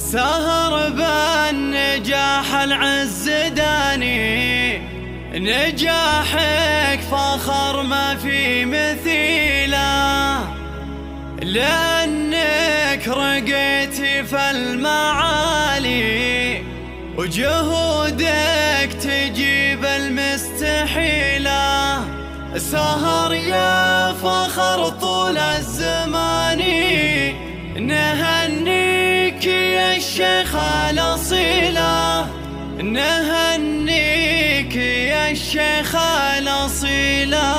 سهر بالنجاح العز داني، نجاحك فخر ما في مثيله، لأنك رقيتي في المعالي وجهودك تجيب المستحيلة. سهر يا فخر طول الزمان، نهنيك يا الشيخ الأصيلة، نهنيك يا الشيخ الأصيلة.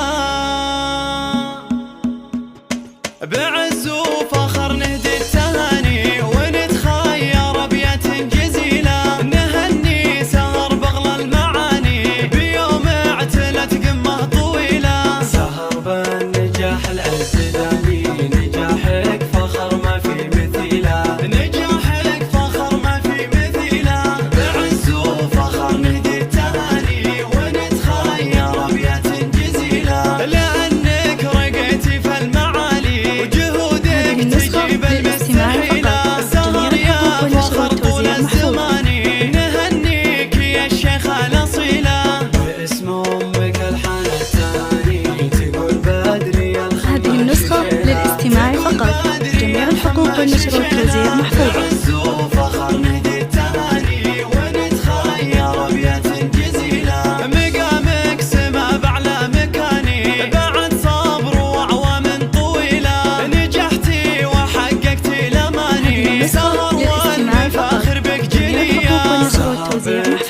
بعز وفخر نهدي التهاني ونتخير أبيات جزيلة، نهني سهر بغل المعاني بيوم اعتلت قمة طويلة. سهر بالنجاح العز داني، نجاحك فخر ما في مثيله، نجاحك فخر ما في مثيله. بعز وفخر نهدي التهاني ونتخير أبيات جزيلة، لأنك رقيتي في المعالي وجهودك تجيب المستحيلة. سهر يا فخر طول الزمان، نهنيك يا الشيخ الأصيلة. باسم امك الحان الثاني تقول بدري الخمر. هذه النسخة للاستماع فقط، جميع الحقوق والنشر والتوزيع محفوظة. بعز وفخر نهدي التهاني ونتخير أبيات جزيلة، مقامك سما بأعلى مكاني بعد صبر وأعوام طويلة، نجحتي وحققتي الأماني. سهر والمفاخر بك جلية،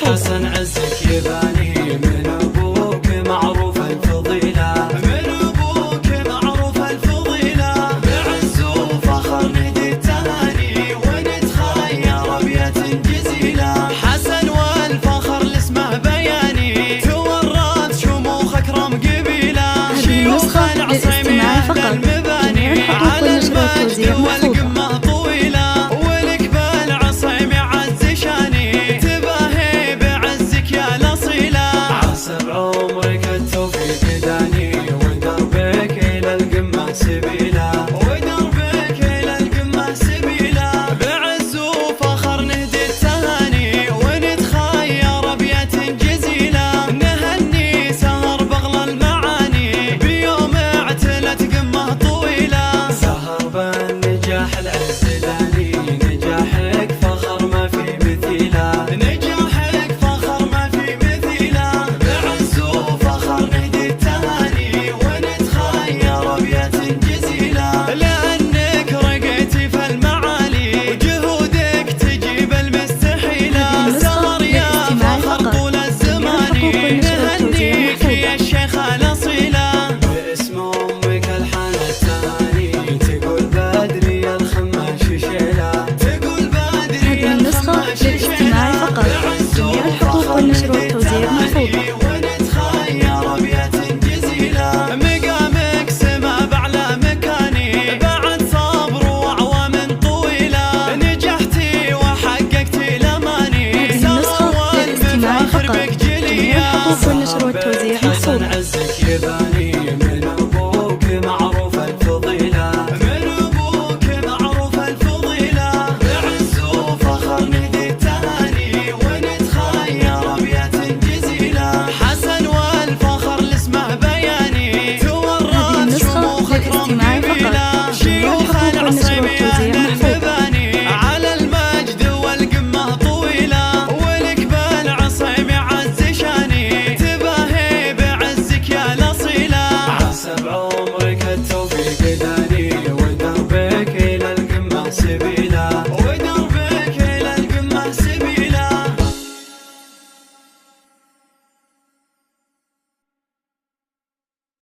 حسن عزك يباني من ابوك معروف الفضيله، من أبوك معروف الفضيلة. بعز وفخر نهدي التهاني ونتخير أبيات جزيلة، حسن والفخر لاسمه بياني، تورث شموخ أكرم قبيلة. شيوخ العصيم أهل المباني على المجد والقمة طويلة، ولك بالعصيم عز شاني تباهي بعزك يا الأصيلة. عسى بعمرك التوفيق داني ودربك الى القمه سبيله، ودربك إلى القمة سبيلة. بعز وفخر نهدي التهاني ونتخير أبيات جزيلة، نهني سهر بغل المعاني بيوم اعتلت قمة طويلة. سهر بالنجاح العز داني، نجاحك فخر ما في مثيله، نجاحك فخر ما في مثيله. بعز وفخر نهدي التهاني ونتخير أبيات جزيلة، لأنك رقيتي في المعالي وجهودك تجيب المستحيلة. سهر يا فخر طول الزمان، نهنيك يا الشيخ الأصيلة. باسم امك الحان الثاني تقول بدري الخماش شيله، تقول بادري هذه النسخة للاستماع فقط، جميع الحقوق والنشر والتوزيع محفوظة. ونتخير أبيات جزيلة، مقامك سما بأعلى مكاني بعد صبر وأعوام طويلة، نجحتي وحققتي الأماني. هذه النسخة للاستماع والمفاخر فقط، بك جميع جلية. الحقوق والنشر والتوزيع حسن محفوظة. عزك يباني من ابوك معروف الفضيله، من أبوك معروف الفضيلة. بعز وفخر نهدي التهاني ونتخير أبيات جزيلة، حسن والفخر لاسمه بياني، هذه تورث النسخة شموخ أكرم للاستماع فقط، قبيلة. جميع شيوخ الحقوق والنشر العصيم والتوزيع أهل